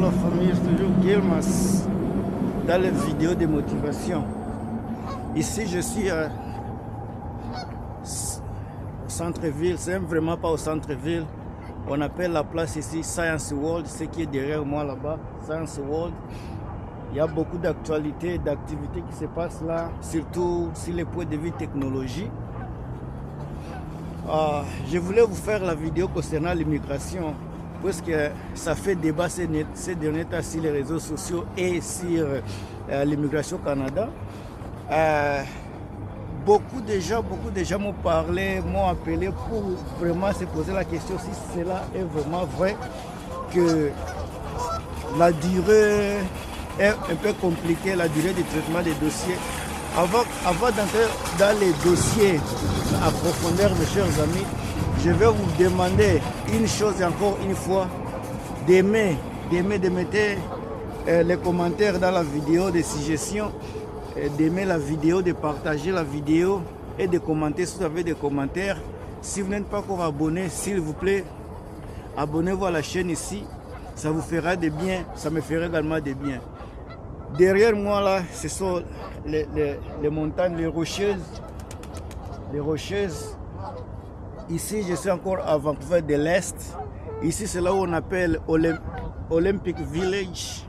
la famille, c'est toujours Guilmas dans les vidéos de motivation. Ici, je suis au centre-ville, c'est vraiment pas au centre-ville. On appelle la place ici Science World, ce qui est derrière moi là-bas, Science World. Il y a beaucoup d'actualités, d'activités qui se passent là, surtout sur les points de vue technologie. Je voulais vous faire la vidéo concernant l'immigration, puisque ça fait débat ces derniers temps sur les réseaux sociaux et sur l'immigration au Canada. Beaucoup de gens m'ont parlé, m'ont appelé pour vraiment se poser la question si cela est vraiment vrai, que la durée est un peu compliquée, la durée du traitement des dossiers. Avant d'entrer dans les dossiers à profondeur, mes chers amis, je vais vous demander une chose et encore une fois, de mettre les commentaires dans la vidéo de suggestions, d'aimer la vidéo, de partager la vidéo et de commenter si vous avez des commentaires. Si vous n'êtes pas encore abonné, s'il vous plaît, abonnez-vous à la chaîne ici. Ça vous fera de bien, ça me fera également de bien. Derrière moi là, ce sont les montagnes, les rocheuses. Ici, je suis encore à Vancouver de l'Est. Ici, c'est là où on appelle Olympic Village.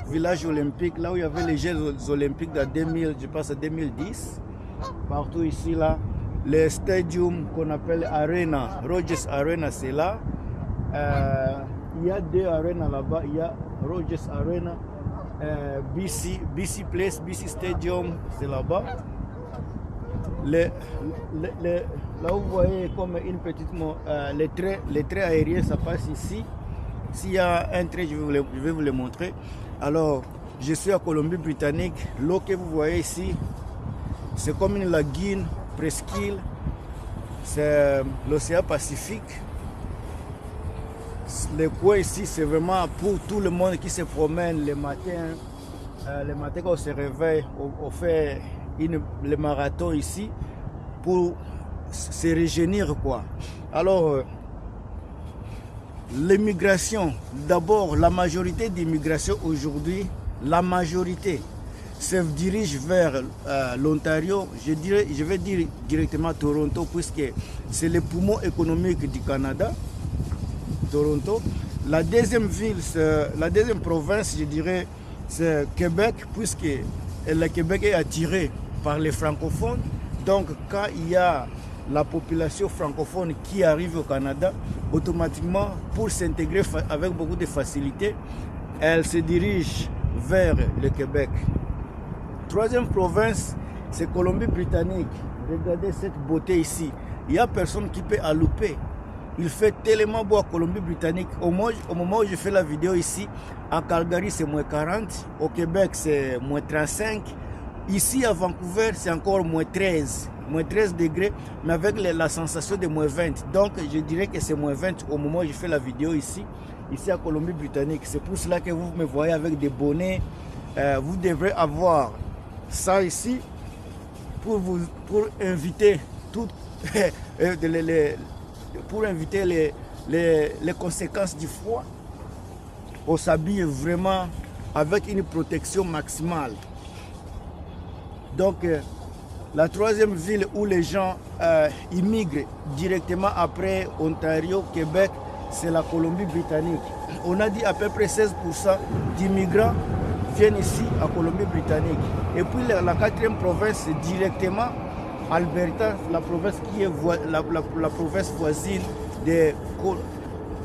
Village olympique, là où il y avait les Jeux olympiques de 2000, je pense à 2010. Partout ici, là, les stadiums qu'on appelle Arena, Rogers Arena, c'est là. Il y a deux arenas là-bas, il y a Rogers Arena, BC Place, BC Stadium, c'est là-bas. Là où vous voyez comme une petite, les traits aériens, ça passe ici. S'il y a un trait, je vais vous le montrer. Alors, je suis à Colombie-Britannique. L'eau que vous voyez ici, c'est comme une lagune, presqu'île. C'est l'océan Pacifique. Le coin ici, c'est vraiment pour tout le monde qui se promène le matin. Le matin quand on se réveille, on fait le marathon ici pour se régénérer, quoi. Alors, l'immigration, d'abord, la majorité d'immigration aujourd'hui, la majorité se dirige vers l'Ontario, je vais dire directement Toronto, puisque c'est le poumon économique du Canada, Toronto. La deuxième ville, la deuxième province, je dirais, c'est Québec, puisque le Québec est attiré par les francophones. Donc, quand il y a la population francophone qui arrive au Canada, automatiquement, pour s'intégrer avec beaucoup de facilité, elle se dirige vers le Québec. Troisième province, c'est Colombie-Britannique. Regardez cette beauté ici. Il n'y a personne qui peut louper. Il fait tellement beau à Colombie-Britannique. Au moment où je fais la vidéo ici, à Calgary, c'est moins 40. Au Québec, c'est moins 35. Ici, à Vancouver, c'est encore moins 13 degrés, mais avec la sensation de moins 20. Donc, je dirais que c'est moins 20 au moment où je fais la vidéo ici à Colombie-Britannique. C'est pour cela que vous me voyez avec des bonnets. Vous devrez avoir ça ici pour inviter les conséquences du froid. On s'habille vraiment avec une protection maximale. Donc, la troisième ville où les gens immigrent directement après Ontario, Québec, c'est la Colombie-Britannique. On a dit à peu près 16% d'immigrants viennent ici à Colombie-Britannique. Et puis la quatrième province, c'est directement Alberta, la province qui est la province voisine de Colombie.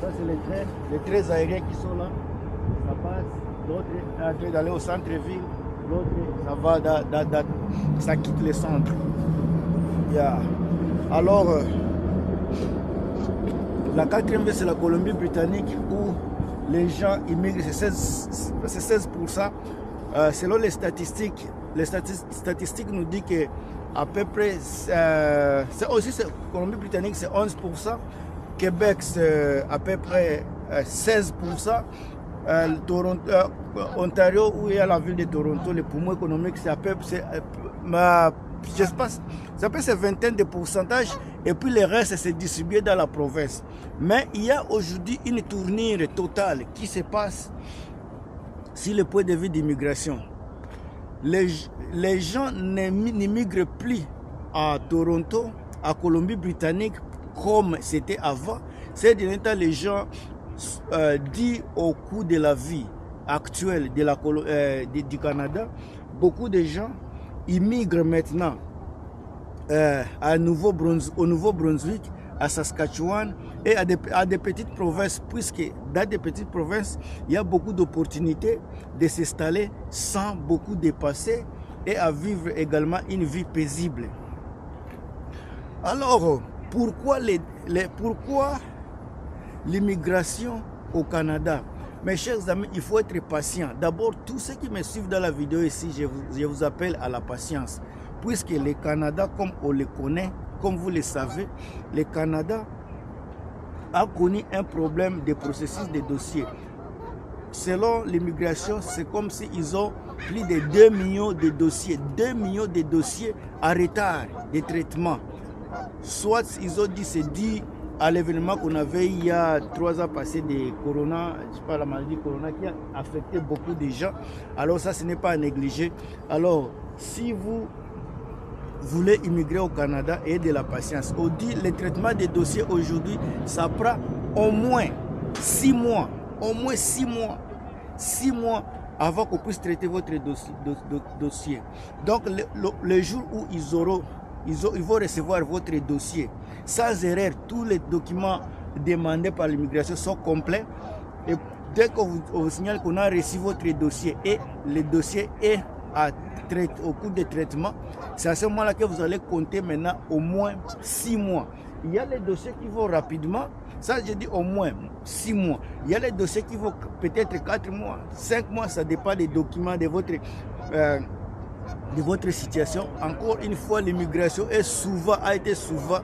Ça, c'est les traits aériens qui sont là. Ça passe, l'autre est en train d'aller au centre-ville. L'autre, ça va, ça quitte le centre. Yeah. Alors, la quatrième ville, c'est la Colombie-Britannique où les gens immigrent, c'est 16%. Selon les statistiques nous disent que à peu près, Colombie-Britannique, c'est 11%. Québec, c'est à peu près 16%. Ontario, où il y a la ville de Toronto, le poumon économique, c'est à peu près, c'est vingtaine de pourcentage, et puis le reste c'est distribué dans la province. Mais il y a aujourd'hui une tournure totale qui se passe sur le point de vue d'immigration. Les gens n'immigrent plus à Toronto, à Colombie-Britannique, comme c'était avant. Ces derniers temps, les gens disent au cours de la vie actuelle du Canada, beaucoup de gens immigrent maintenant au Nouveau-Brunswick, à Saskatchewan et à des petites provinces, puisque dans des petites provinces, il y a beaucoup d'opportunités de s'installer sans beaucoup dépasser et à vivre également une vie paisible. Alors, pourquoi l'immigration au Canada? Mes chers amis, il faut être patient. D'abord, tous ceux qui me suivent dans la vidéo ici, je vous appelle à la patience. Puisque le Canada, comme on le connaît, comme vous le savez, le Canada a connu un problème de processus de dossiers. Selon l'immigration, c'est comme s'ils ont plus de 2 millions de dossiers. 2 millions de dossiers en retard de traitement. Soit ils ont dit, c'est dit à l'événement qu'on avait il y a 3 ans passé de Corona, je sais pas, la maladie Corona qui a affecté beaucoup de gens. Alors ça, ce n'est pas à négliger. Alors, si vous voulez immigrer au Canada, ayez de la patience. On dit le traitement des dossiers aujourd'hui, ça prend au moins 6 mois. Au moins 6 mois. 6 mois avant qu'on puisse traiter votre dossier. Donc, le jour où ils vont recevoir votre dossier, sans erreur, tous les documents demandés par l'immigration sont complets. Et dès qu'on vous signale qu'on a reçu votre dossier et le dossier est au cours de traitement, c'est à ce moment-là que vous allez compter maintenant au moins 6 mois. Il y a les dossiers qui vont rapidement, ça je dis au moins 6 mois. Il y a les dossiers qui vont peut-être 4 mois, 5 mois, ça dépend des documents de votre situation. Encore une fois, l'immigration a été souvent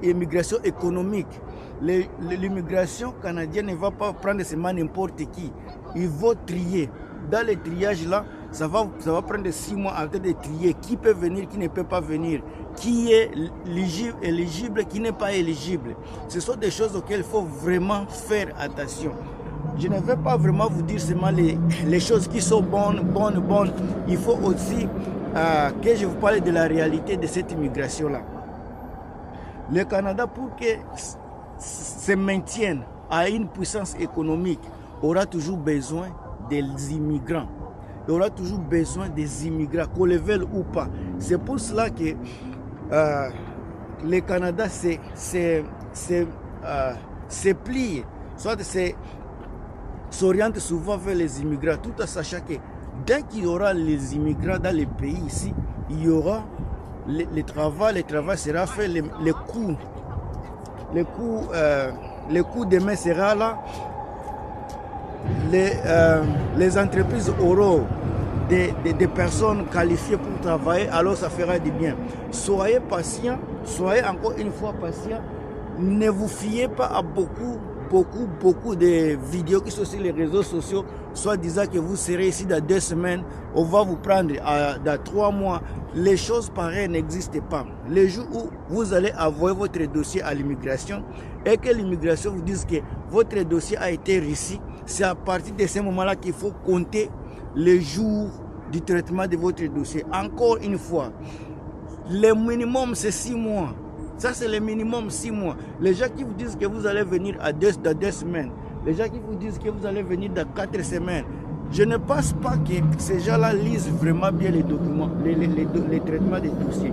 immigration économique. L'immigration canadienne ne va pas prendre seulement n'importe qui. Il faut trier. Dans le triage là, ça va prendre 6 mois avant de trier qui peut venir, qui ne peut pas venir, qui est éligible, qui n'est pas éligible. Ce sont des choses auxquelles il faut vraiment faire attention. Je ne vais pas vraiment vous dire seulement les choses qui sont bonnes. Il faut aussi que je vous parle de la réalité de cette immigration-là. Le Canada, pour que se maintienne à une puissance économique, aura toujours besoin des immigrants. Il aura toujours besoin des immigrants, qu'on le veuille ou pas. C'est pour cela que le Canada se plie, soit s'oriente souvent vers les immigrants, tout en sachant que dès qu'il y aura les immigrants dans les pays ici, il y aura le travail sera fait, le coût demain sera là, les entreprises auront des personnes qualifiées pour travailler, alors ça fera du bien. Soyez patient, soyez encore une fois patient, ne vous fiez pas à beaucoup de vidéos qui sont sur les réseaux sociaux, soit disant que vous serez ici dans 2 semaines, on va vous prendre dans 3 mois. Les choses pareilles n'existent pas. Le jour où vous allez envoyer votre dossier à l'immigration et que l'immigration vous dise que votre dossier a été reçu, c'est à partir de ce moment-là qu'il faut compter les jours du traitement de votre dossier. Encore une fois, le minimum c'est 6 mois. Ça, c'est le minimum 6 mois. Les gens qui vous disent que vous allez venir dans 2 semaines, les gens qui vous disent que vous allez venir dans 4 semaines, je ne pense pas que ces gens-là lisent vraiment bien les documents, les traitements des dossiers.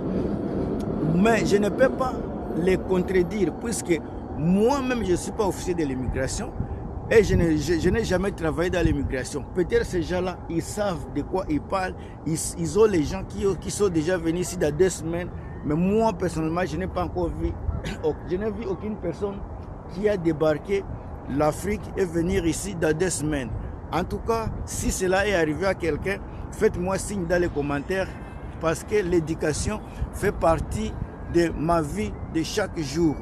Mais je ne peux pas les contredire, puisque moi-même, je ne suis pas officier de l'immigration et je n'ai jamais travaillé dans l'immigration. Peut-être ces gens-là, ils savent de quoi ils parlent. Ils ont les gens qui sont déjà venus ici dans 2 semaines. Mais moi, personnellement, je n'ai pas encore vu, je n'ai vu aucune personne qui a débarqué l'Afrique et venir ici dans 2 semaines. En tout cas, si cela est arrivé à quelqu'un, faites-moi signe dans les commentaires, parce que l'éducation fait partie de ma vie de chaque jour.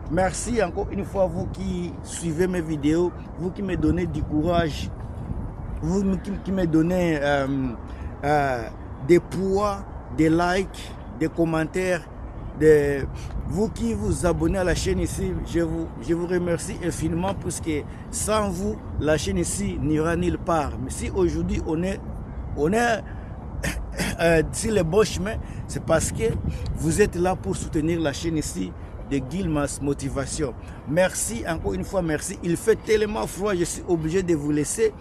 Merci encore une fois, vous qui suivez mes vidéos, vous qui me donnez du courage, vous qui me donnez des poids, des likes, des commentaires, vous qui vous abonnez à la chaîne ici, je vous remercie infiniment puisque sans vous, la chaîne ici n'ira nulle part. Mais si aujourd'hui on est sur le bon chemin, c'est parce que vous êtes là pour soutenir la chaîne ici de Guilmas Motivation. Merci encore une fois, merci. Il fait tellement froid, je suis obligé de vous laisser.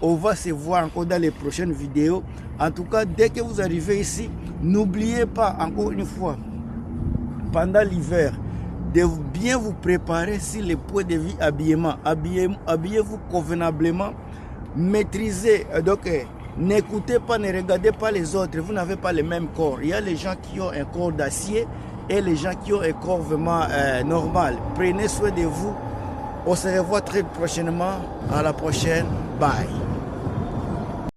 On va se voir encore dans les prochaines vidéos. En tout cas, dès que vous arrivez ici, n'oubliez pas encore une fois, pendant l'hiver, de bien vous préparer sur les points de vie habillement. Habillez-vous convenablement, maîtrisez. Donc, n'écoutez pas, ne regardez pas les autres. Vous n'avez pas le même corps. Il y a les gens qui ont un corps d'acier et les gens qui ont un corps vraiment normal. Prenez soin de vous. On se revoit très prochainement. À la prochaine. Bye.